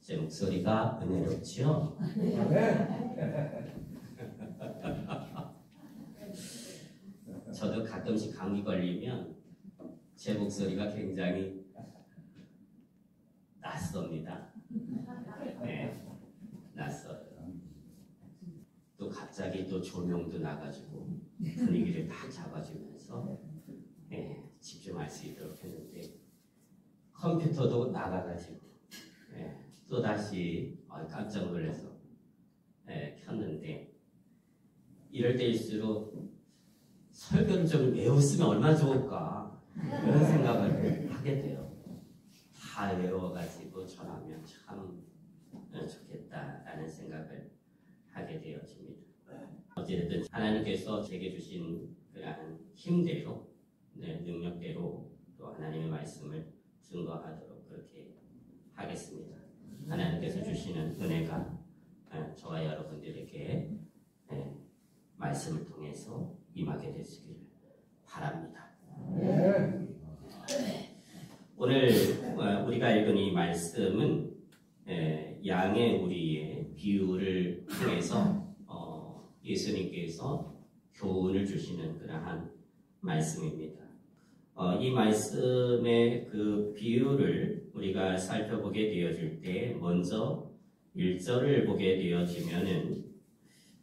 제 목소리가 은혜롭지요? 저도 가끔씩 감기 걸리면 제 목소리가 굉장히 낯섭니다. 네, 낯서요. 또 갑자기 또 조명도 나가지고 분위기를 다 잡아주면서 집중할 수 있도록 했는데 컴퓨터도 나가가지고 또 다시 깜짝 놀라서 켰는데 이럴 때일수록 설교를 좀 외웠으면 얼마나 좋을까 이런 생각을 하게 돼요. 다 외워가지고 전하면 참 좋겠다라는 생각을 하게 되어집니다. 어찌됐든 하나님께서 제게 주신 그러한 힘대로 능력대로 또 하나님의 말씀을 증거하도록 그렇게 하겠습니다. 하나님께서 주시는 은혜가 저와 여러분들에게 말씀을 통해서 임하게 되시기를 바랍니다. 오늘 우리가 읽은 이 말씀은 양의 우리의 비유를 통해서 예수님께서 교훈을 주시는 그러한 말씀입니다. 이 말씀의 그 비유를 우리가 살펴보게 되어질 때 먼저 1절을 보게 되어지면은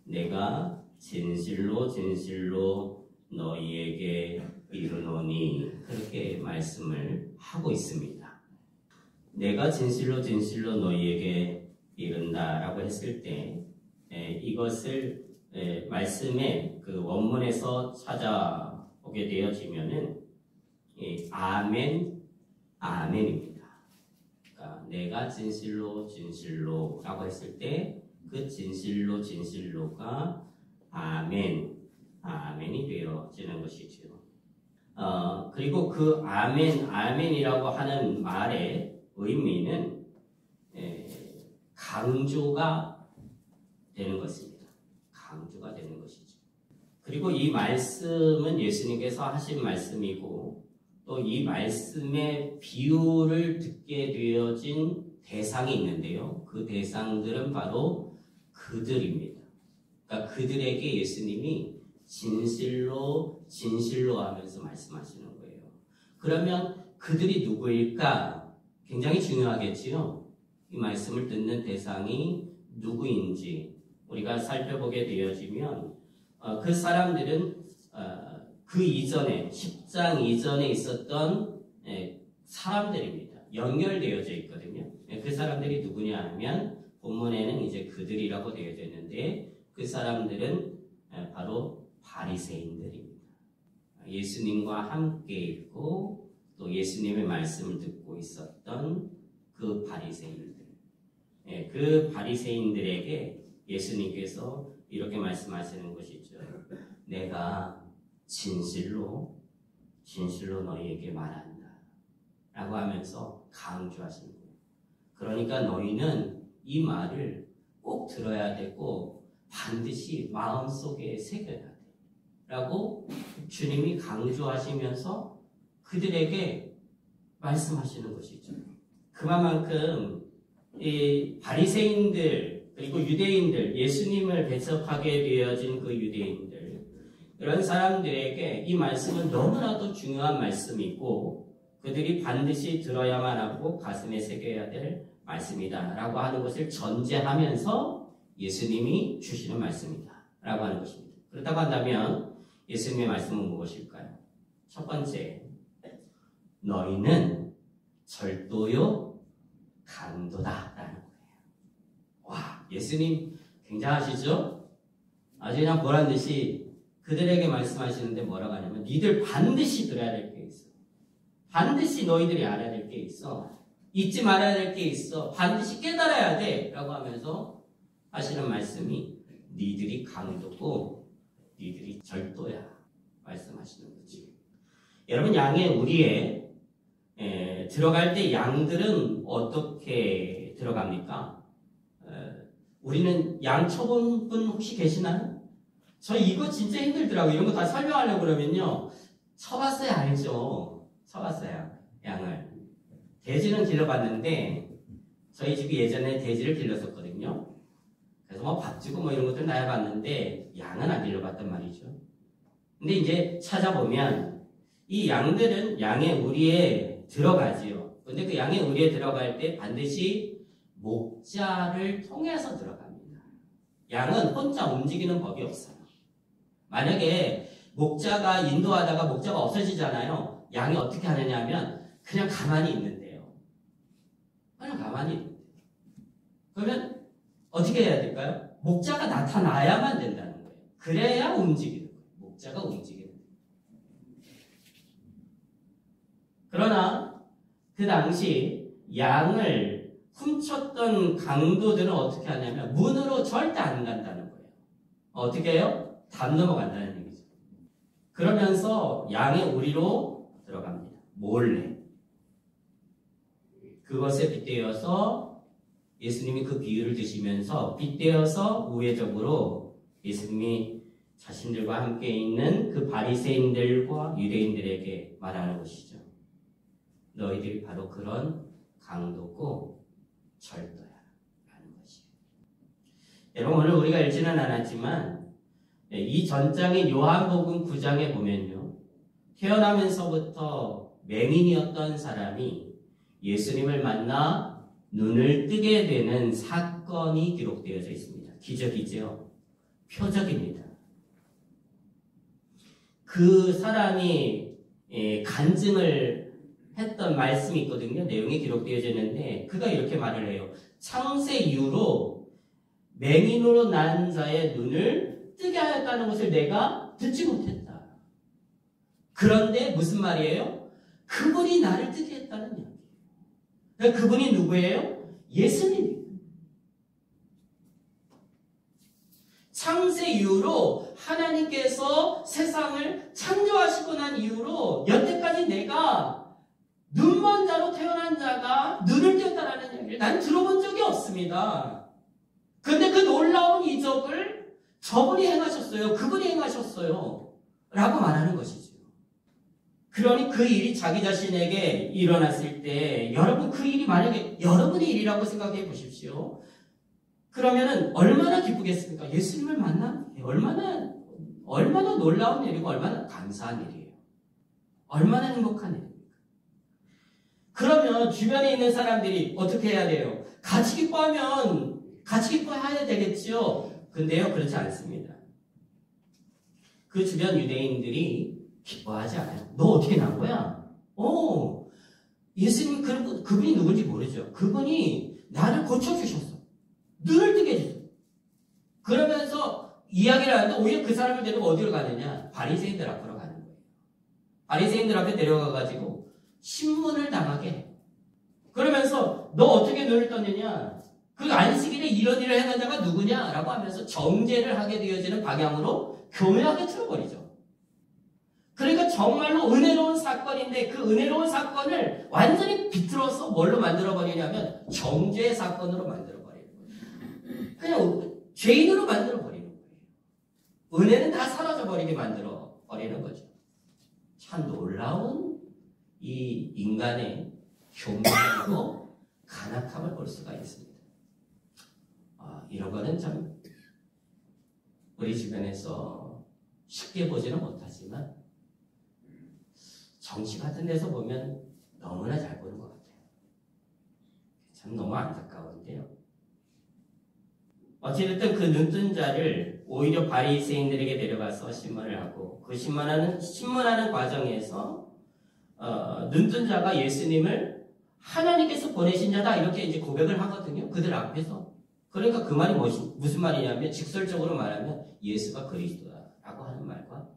내가 진실로 진실로 너희에게 이르노니 그렇게 말씀을 하고 있습니다. 내가 진실로 진실로 너희에게 이른다라고 했을 때 이것을 말씀의 그 원문에서 찾아보게 되어지면은 아멘, 아멘입니다. 그러니까 내가 진실로 진실로라고 했을 때 그 진실로 진실로가 아멘, 아멘이 되어지는 것이죠. 그리고 그 아멘, 아멘이라고 하는 말의 의미는 강조가 되는 것입니다. 강조가 되는 것이죠. 그리고 이 말씀은 예수님께서 하신 말씀이고 또 이 말씀의 비유를 듣게 되어진 대상이 있는데요. 그 대상들은 바로 그들입니다. 그러니까 그들에게 예수님이 진실로 진실로 하면서 말씀하시는 거예요. 그러면 그들이 누구일까? 굉장히 중요하겠지요. 이 말씀을 듣는 대상이 누구인지 우리가 살펴보게 되어지면 그 사람들은 그 이전에 10장 이전에 있었던 사람들입니다. 연결되어져 있거든요. 그 사람들이 누구냐 하면 본문에는 이제 그들이라고 되어져 있는데 그 사람들은 바로 바리새인들입니다. 예수님과 함께 있고 또 예수님의 말씀을 듣고 있었던 그 바리새인들. 그 바리새인들에게 예수님께서 이렇게 말씀하시는 것이죠. 내가 진실로 진실로 너희에게 말한다 라고 하면서 강조하시는 거예요. 그러니까 너희는 이 말을 꼭 들어야 되고 반드시 마음속에 새겨야 돼 라고 주님이 강조하시면서 그들에게 말씀하시는 것이죠. 그만큼 이 바리새인들 그리고 유대인들, 예수님을 배척하게 되어진 그 유대인들, 이런 사람들에게 이 말씀은 너무나도 중요한 말씀이고 그들이 반드시 들어야만 하고 가슴에 새겨야 될 말씀이다 라고 하는 것을 전제하면서 예수님이 주시는 말씀이다 라고 하는 것입니다. 그렇다고 한다면 예수님의 말씀은 무엇일까요? 첫 번째, 너희는 절도요 강도다 라는 거예요. 와, 예수님 굉장하시죠? 아주 그냥 보란듯이 그들에게 말씀하시는데 뭐라고 하냐면 니들 반드시 들어야 될 게 있어. 반드시 너희들이 알아야 될 게 있어. 잊지 말아야 될 게 있어. 반드시 깨달아야 돼 라고 하면서 하시는 말씀이 니들이 강도고 니들이 절도야 말씀하시는 거지. 여러분, 양의 우리에 들어갈 때 양들은 어떻게 들어갑니까? 우리는 양 쳐본 분 혹시 계시나요? 저 이거 진짜 힘들더라고요. 이런 거 다 설명하려고 그러면요. 쳐봤어야 알죠. 쳐봤어요. 양을. 돼지는 길러봤는데 저희 집이 예전에 돼지를 길렀었거든요. 그래서 뭐 밥 주고 뭐 이런 것들 나야봤는데 양은 안 길러봤단 말이죠. 근데 이제 찾아보면 이 양들은 양의 우리에 들어가지요. 근데 그 양의 우리에 들어갈 때 반드시 목자를 통해서 들어갑니다. 양은 혼자 움직이는 법이 없어요. 만약에 목자가 인도하다가 목자가 없어지잖아요. 양이 어떻게 하느냐 하면 그냥 가만히 있는데요. 그냥 가만히 있는데요. 그러면 어떻게 해야 될까요? 목자가 나타나야만 된다는 거예요. 그래야 움직이는 거예요. 목자가 움직이는 거예요. 그러나 그 당시 양을 훔쳤던 강도들은 어떻게 하냐면 문으로 절대 안 간다는 거예요. 어떻게 해요? 담 넘어간다는 얘기죠. 그러면서 양의 우리로 들어갑니다. 몰래. 그것에 빗대어서 예수님이 그 비유를 드시면서 빗대어서 우회적으로 예수님이 자신들과 함께 있는 그 바리새인들과 유대인들에게 말하는 것이죠. 너희들이 바로 그런 강도고 절도야 라는 것이에요. 여러분 오늘 우리가 읽지는 않았지만 이 전장인 요한복음 9장에 보면요. 태어나면서부터 맹인이었던 사람이 예수님을 만나 눈을 뜨게 되는 사건이 기록되어져 있습니다. 기적이죠. 표적입니다. 그 사람이 간증을 했던 말씀이 있거든요. 내용이 기록되어져 있는데 그가 이렇게 말을 해요. 창세 이후로 맹인으로 난 자의 눈을 뜨게 하였다는 것을 내가 듣지 못했다. 그런데 무슨 말이에요? 그분이 나를 뜨게 했다는 이야기예요. 그러니까 그분이 누구예요? 예수님입니다. 창세 이후로 하나님께서 세상을 창조하시고 난 이후로 여태까지 내가 눈먼 자로 태어난 자가 눈을 띄었다라는 이야기를 나는 들어본 적이 없습니다. 그런데 그 놀라운 이적을 저분이 행하셨어요. 그분이 행하셨어요. 라고 말하는 것이죠. 그러니 그 일이 자기 자신에게 일어났을 때 여러분 그 일이 만약에 여러분의 일이라고 생각해 보십시오. 그러면은 얼마나 기쁘겠습니까? 예수님을 만나는 게 얼마나 놀라운 일이고 얼마나 감사한 일이에요. 얼마나 행복한 일입니까? 그러면 주변에 있는 사람들이 어떻게 해야 돼요? 같이 기뻐하면 같이 기뻐해야 되겠죠. 근데요 그렇지 않습니다. 그 주변 유대인들이 기뻐하지 않아요. 너 어떻게 난 거야? 예수님 그분이 누군지 모르죠. 그분이 나를 고쳐주셨어. 눈을 뜨게 해주셨어. 그러면서 이야기를 하는데 오히려 그 사람을 데리고 어디로 가느냐? 바리새인들 앞으로 가는 거예요. 바리새인들 앞에 데려가가지고 신문을 당하게 해요. 그러면서 너 어떻게 눈을 떴느냐? 그 안식일에 이런 일을 행한 자가 누구냐? 라고 하면서 정죄를 하게 되어지는 방향으로 교묘하게 틀어버리죠. 그러니까 정말로 은혜로운 사건인데 그 은혜로운 사건을 완전히 비틀어서 뭘로 만들어버리냐면 정죄의 사건으로 만들어버리는 거예요. 그냥 죄인으로 만들어버리는 거예요. 은혜는 다 사라져버리게 만들어버리는 거죠. 참 놀라운 이 인간의 교만하고 간악함을 볼 수가 있습니다. 이런 거는 참 우리 주변에서 쉽게 보지는 못하지만 정치 같은 데서 보면 너무나 잘 보는 것 같아요. 참 너무 안타까운데요. 어찌됐든 그 눈뜬 자를 오히려 바리새인들에게 데려가서 신문을 하고 그 신문하는 과정에서 눈뜬 자가 예수님을 하나님께서 보내신 자다 이렇게 이제 고백을 하거든요. 그들 앞에서. 그러니까 그 말이 무슨 말이냐면 직설적으로 말하면 예수가 그리스도다라고 하는 말과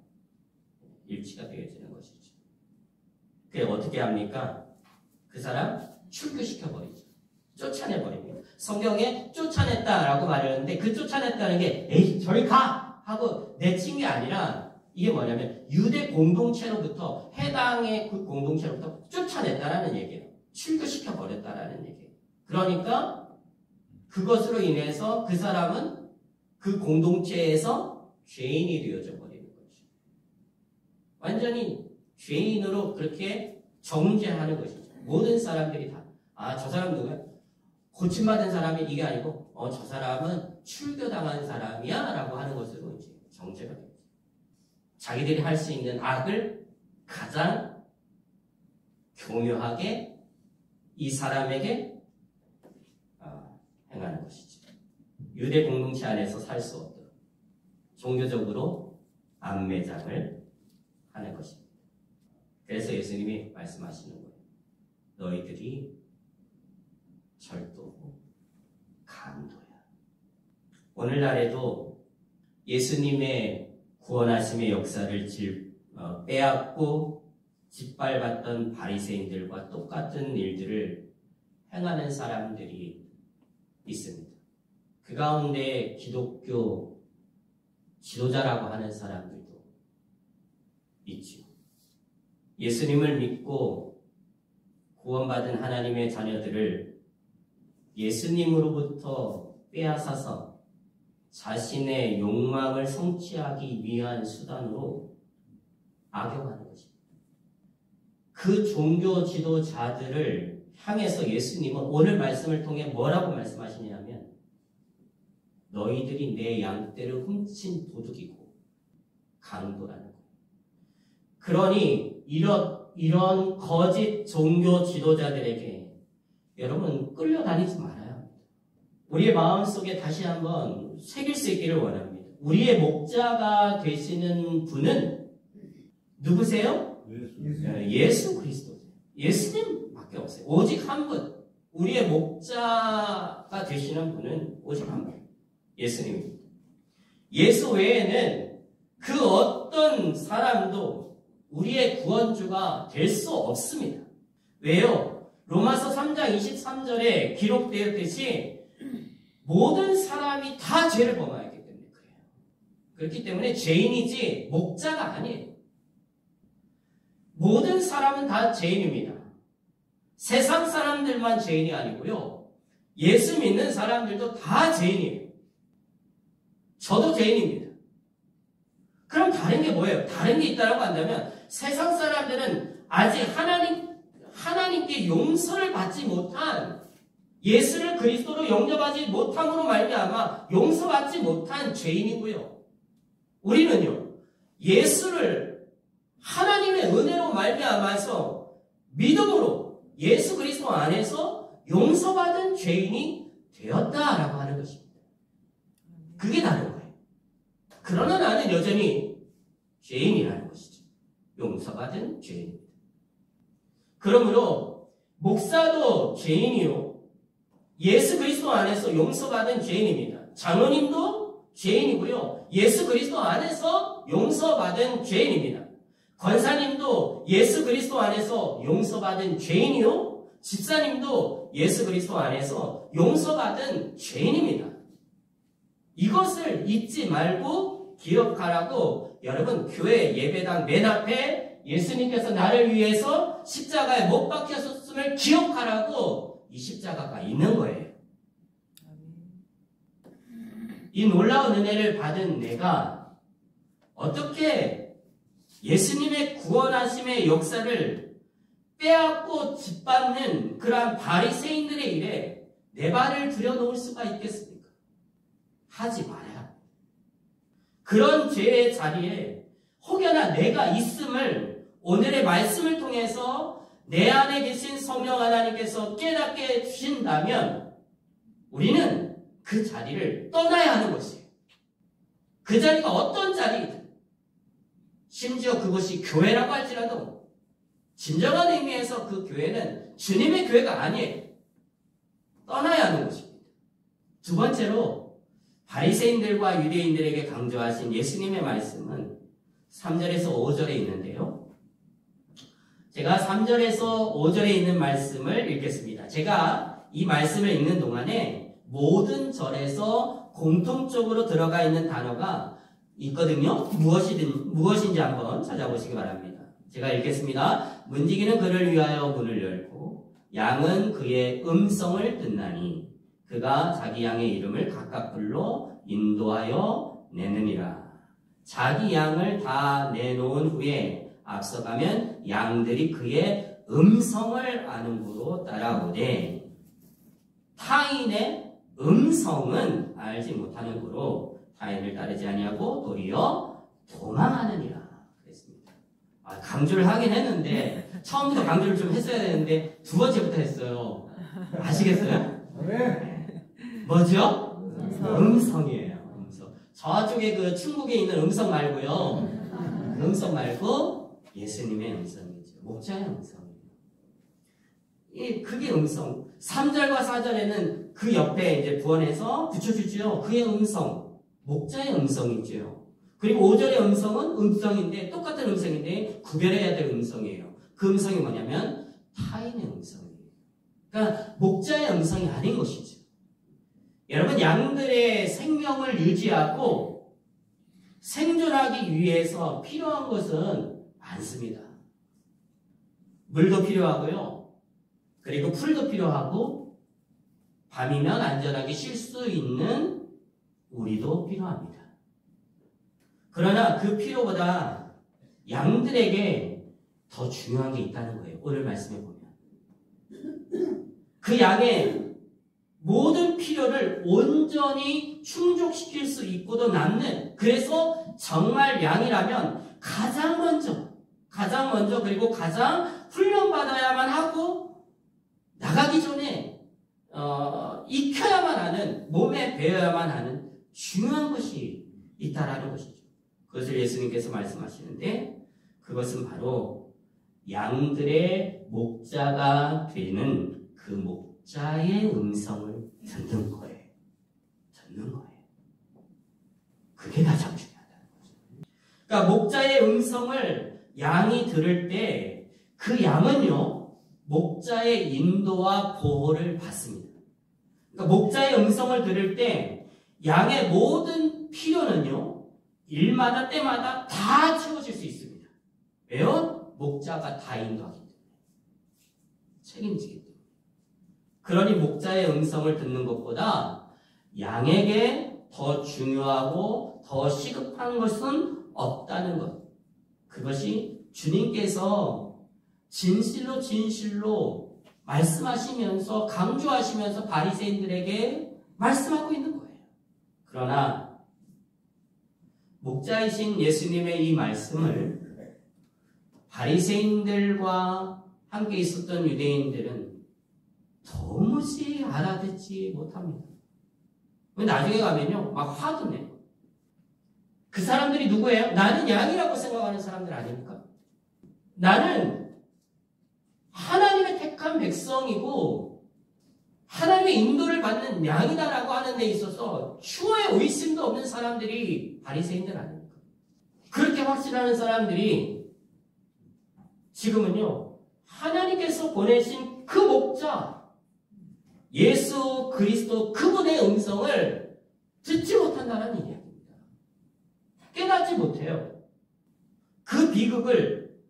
일치가 되어지는 것이죠. 그게 어떻게 합니까? 그 사람 출교시켜버리죠. 쫓아내버립니다. 성경에 쫓아냈다라고 말하는데 그 쫓아냈다는 게 에이 저리 가! 하고 내친 게 아니라 이게 뭐냐면 유대 공동체로부터 해당의 그 공동체로부터 쫓아냈다라는 얘기예요. 출교시켜버렸다라는 얘기예요. 그러니까 그것으로 인해서 그 사람은 그 공동체에서 죄인이 되어져 버리는 거죠. 완전히 죄인으로 그렇게 정죄하는 것이죠. 모든 사람들이 다. 저 사람 누구야? 고침받은 사람이 이게 아니고 저 사람은 출교당한 사람이야 라고 하는 것으로 이제 정죄가 됩니다. 자기들이 할 수 있는 악을 가장 교묘하게 이 사람에게 행하는 것이죠. 유대 공동체 안에서 살 수 없도록 종교적으로 안매장을 하는 것입니다. 그래서 예수님이 말씀하시는 거예요. 너희들이 절도고 강도야. 오늘날에도 예수님의 구원하심의 역사를 빼앗고 짓밟았던 바리새인들과 똑같은 일들을 행하는 사람들이 있습니다. 그 가운데 기독교 지도자라고 하는 사람들도 있죠. 예수님을 믿고 구원받은 하나님의 자녀들을 예수님으로부터 빼앗아서 자신의 욕망을 성취하기 위한 수단으로 악용하는 것입니다. 그 종교 지도자들을 향해서 예수님은 오늘 말씀을 통해 뭐라고 말씀하시냐면 너희들이 내 양떼를 훔친 도둑이고 강도라는 거예요. 그러니 이런 거짓 종교 지도자들에게 여러분 끌려다니지 말아야 합니다. 우리의 마음속에 다시 한번 새길 수 있기를 원합니다. 우리의 목자가 되시는 분은 누구세요? 예수 그리스도세요. 예수님밖에 없어요. 오직 한 분. 우리의 목자가 되시는 분은 오직 한 분. 예수님입니다. 예수 외에는 그 어떤 사람도 우리의 구원주가 될 수 없습니다. 왜요? 로마서 3장 23절에 기록되었듯이 모든 사람이 다 죄를 범하였기 때문에 그래요. 그렇기 때문에 죄인이지 목자가 아니에요. 모든 사람은 다 죄인입니다. 세상 사람들만 죄인이 아니고요. 예수 믿는 사람들도 다 죄인이에요. 저도 죄인입니다. 그럼 다른 게 뭐예요? 다른 게 있다고 한다면 세상 사람들은 아직 하나님께 용서를 받지 못한 예수를 그리스도로 영접하지 못함으로 말미암아 용서받지 못한 죄인이고요. 우리는요. 예수를 하나님의 은혜로 말미암아서 믿음으로 예수 그리스도 안에서 용서받은 죄인이 되었다라고 하는 것입니다. 그게 다른 거예요. 그러나 나는 여전히 죄인이라는 것이죠. 용서받은 죄인입니다. 그러므로 목사도 죄인이요. 예수 그리스도 안에서 용서받은 죄인입니다. 장로님도 죄인이고요. 예수 그리스도 안에서 용서받은 죄인입니다. 권사님도 예수 그리스도 안에서 용서받은 죄인이요. 집사님도 예수 그리스도 안에서 용서받은 죄인입니다. 이것을 잊지 말고 기억하라고 여러분 교회 예배당 맨 앞에 예수님께서 나를 위해서 십자가에 못 박히셨음을 기억하라고 이 십자가가 있는 거예요. 이 놀라운 은혜를 받은 내가 어떻게 예수님의 구원하심의 역사를 빼앗고 짓밟는 그러한 바리새인들의 일에 내 발을 들여놓을 수가 있겠습니까? 하지 말아야. 그런 죄의 자리에 혹여나 내가 있음을 오늘의 말씀을 통해서 내 안에 계신 성령 하나님께서 깨닫게 해주신다면 우리는 그 자리를 떠나야 하는 것이에요. 그 자리가 어떤 자리이든 심지어 그것이 교회라고 할지라도 진정한 의미에서 그 교회는 주님의 교회가 아니에요. 떠나야 하는 것입니다. 두 번째로 바리새인들과 유대인들에게 강조하신 예수님의 말씀은 3절에서 5절에 있는데요. 제가 3절에서 5절에 있는 말씀을 읽겠습니다. 제가 이 말씀을 읽는 동안에 모든 절에서 공통적으로 들어가 있는 단어가 있거든요. 무엇인지 한번 찾아보시기 바랍니다. 제가 읽겠습니다. 문지기는 그를 위하여 문을 열고 양은 그의 음성을 듣나니 그가 자기 양의 이름을 각각 불러 인도하여 내느니라. 자기 양을 다 내놓은 후에 앞서가면 양들이 그의 음성을 아는 후로 따라오되 타인의 음성은 알지 못하는 거로 타인을 따르지 아니하고 도리어 도망하느니라 그랬습니다. 강조를 하긴 했는데 처음부터 강조를 좀 했어야 되는데 두 번째부터 했어요. 아시겠어요? 네. 뭐죠? 음성이에요. 음성. 저쪽에 그 충북에 있는 음성 말고요. 음성 말고 예수님의 음성이죠. 목자의 음성이에요. 그게 음성. 3절과 4절에는 그 옆에 이제 부언해서 붙여주죠. 그의 음성. 목자의 음성이죠. 그리고 5절의 음성은 음성인데 똑같은 음성인데 구별해야 될 음성이에요. 그 음성이 뭐냐면 타인의 음성이에요. 그러니까 목자의 음성이 아닌 것이죠. 여러분 양들의 생명을 유지하고 생존하기 위해서 필요한 것은 많습니다. 물도 필요하고요. 그리고 풀도 필요하고 밤이면 안전하게 쉴 수 있는 우리도 필요합니다. 그러나 그 필요보다 양들에게 더 중요한 게 있다는 거예요. 오늘 말씀해 보면. 그 양의 모든 필요를 온전히 충족시킬 수 있고도 남는, 그래서 정말 양이라면 가장 먼저 그리고 가장 훈련받아야만 하고 나가기 전에 익혀야만 하는, 몸에 배어야만 하는 중요한 것이 있다라는 것이죠. 그것을 예수님께서 말씀하시는데 그것은 바로 양들의 목자가 되는 그 목자의 음성을 듣는 거예요. 그게 가장 중요하다는 거죠. 그러니까 목자의 음성을 양이 들을 때 그 양은요, 목자의 인도와 보호를 받습니다. 그러니까 목자의 음성을 들을 때 양의 모든 필요는요, 일마다 때마다 다 채워질 수 있습니다. 왜요? 목자가 다 인도하기 때문에. 책임지기 때문에. 그러니 목자의 음성을 듣는 것보다 양에게 더 중요하고 더 시급한 것은 없다는 것. 그것이 주님께서 진실로 말씀하시면서 강조하시면서 바리새인들에게 말씀하고 있는 거예요. 그러나 목자이신 예수님의 이 말씀을 바리새인들과 함께 있었던 유대인들은 도무지 알아듣지 못합니다. 나중에 가면요, 막 화도 내요. 그 사람들이 누구예요? 나는 양이라고 생각하는 사람들 아닙니까? 나는 하나님의 택한 백성이고 하나님의 인도를 받는 양이다라고 하는 데 있어서 추호의 의심도 없는 사람들이 바리새인들 아닙니까? 그렇게 확신하는 사람들이 지금은요, 하나님께서 보내신 그 목자 예수 그리스도 그분의 음성을 듣지 못한다는 이야기입니다. 깨닫지 못해요. 그 비극을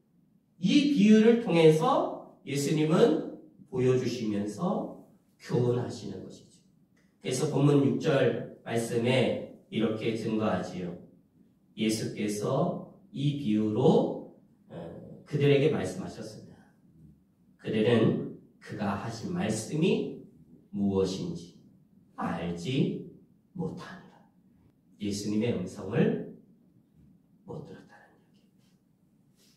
이 비유를 통해서 예수님은 보여주시면서 교훈하시는 것이죠. 그래서 본문 6절 말씀에 이렇게 증거하지요. 예수께서 이 비유로 그들에게 말씀하셨습니다. 그들은 그가 하신 말씀이 무엇인지 알지 못하니라. 예수님의 음성을 못 들었다는 얘기.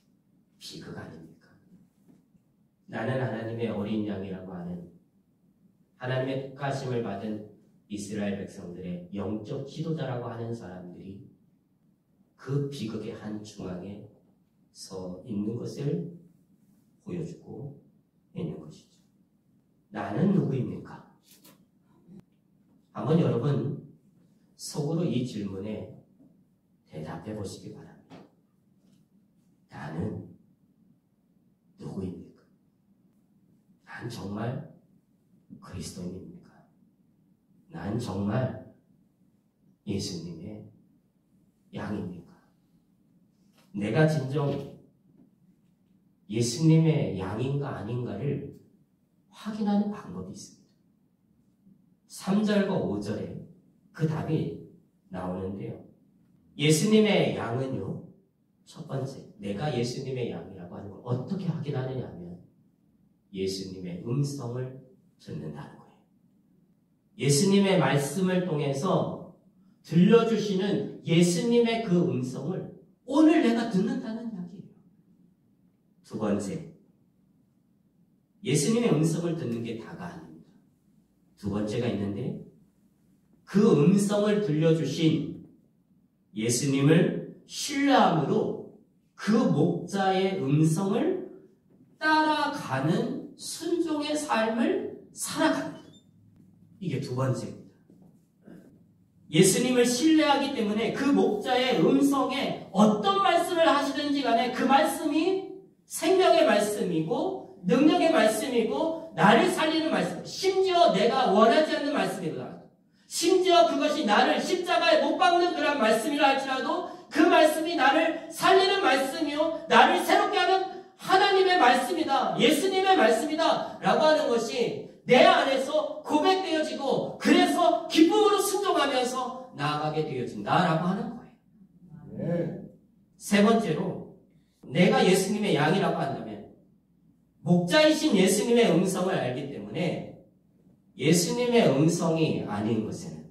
비극 아닙니까? 나는 하나님의 어린 양이라고 하는 하나님의 택하심을 받은 이스라엘 백성들의 영적 지도자라고 하는 사람들이 그 비극의 한 중앙에 서 있는 것을 보여주고 있는 것이죠. 나는 누구입니까? 한번 여러분 속으로 이 질문에 대답해 보시기 바랍니다. 나는 누구입니까? 난 정말 그리스도인입니까? 난 정말 예수님의 양입니까? 내가 진정 예수님의 양인가 아닌가를 확인하는 방법이 있습니다. 3절과 5절에 그 답이 나오는데요. 예수님의 양은요, 첫 번째, 내가 예수님의 양이라고 하는 걸 어떻게 확인하느냐 하면 예수님의 음성을 듣는다는 거예요. 예수님의 말씀을 통해서 들려주시는 예수님의 그 음성을 오늘 내가 듣는다는 이야기예요. 두 번째, 예수님의 음성을 듣는 게 다가 아닙니다. 두 번째가 있는데 그 음성을 들려주신 예수님을 신뢰함으로 그 목자의 음성을 따라가는 순종의 삶을 살아갑니다. 이게 두 번째입니다. 예수님을 신뢰하기 때문에 그 목자의 음성에 어떤 말씀을 하시든지 간에 그 말씀이 생명의 말씀이고 능력의 말씀이고 나를 살리는 말씀, 심지어 내가 원하지 않는 말씀이다. 심지어 그것이 나를 십자가에 못 박는 그런 말씀이라 할지라도 그 말씀이 나를 살리는 말씀이요 나를 새롭게 하는 하나님의 말씀이다. 예수님의 말씀이다. 라고 하는 것이 내 안에서 고백되어지고 그래서 기쁨으로 순종하면서 나아가게 되어진다라고 하는 거예요. 네. 세 번째로 내가 예수님의 양이라고 한다면 목자이신 예수님의 음성을 알기 때문에 예수님의 음성이 아닌 것에는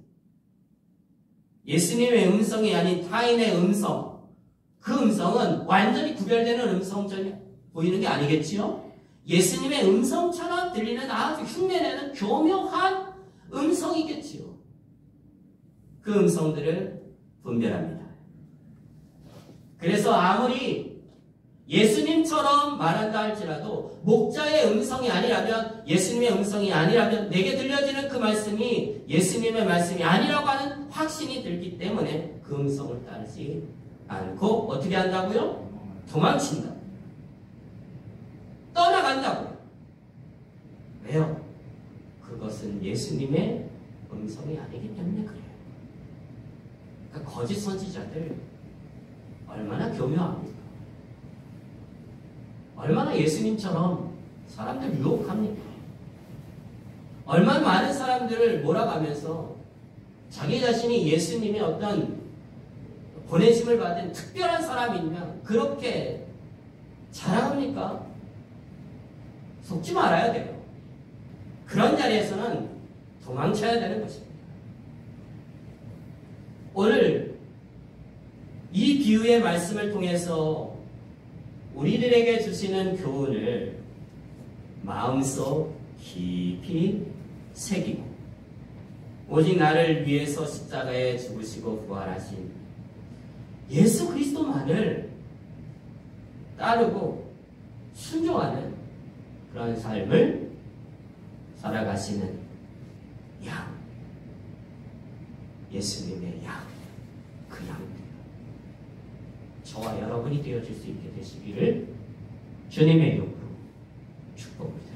예수님의 음성이 아닌 타인의 음성 그 음성은 완전히 구별되는 음성처럼 보이는 게 아니겠지요? 예수님의 음성처럼 들리는 아주 흉내내는 교묘한 음성이겠지요. 그 음성들을 분별합니다. 그래서 아무리 예수님처럼 말한다 할지라도 목자의 음성이 아니라면 예수님의 음성이 아니라면 내게 들려지는 그 말씀이 예수님의 말씀이 아니라고 하는 확신이 들기 때문에 그 음성을 따르지 않고 어떻게 한다고요? 도망친다. 떠나간다고요. 왜요? 그것은 예수님의 음성이 아니기 때문에 그래요. 그러니까 거짓 선지자들 얼마나 교묘합니까? 얼마나 예수님처럼 사람들 유혹합니까? 얼마나 많은 사람들을 몰아가면서 자기 자신이 예수님의 어떤 보내심을 받은 특별한 사람이면 그렇게 자랑합니까? 속지 말아야 돼요. 그런 자리에서는 도망쳐야 되는 것입니다. 오늘 이 비유의 말씀을 통해서 우리들에게 주시는 교훈을 마음속 깊이 새기고 오직 나를 위해서 십자가에 죽으시고 부활하신 예수 그리스도만을 따르고 순종하는 그런 삶을 살아가시는 양, 예수님의 양, 그 양, 저와 여러분이 되어줄 수 있게 되시기를 주님의 이름으로 축복합니다.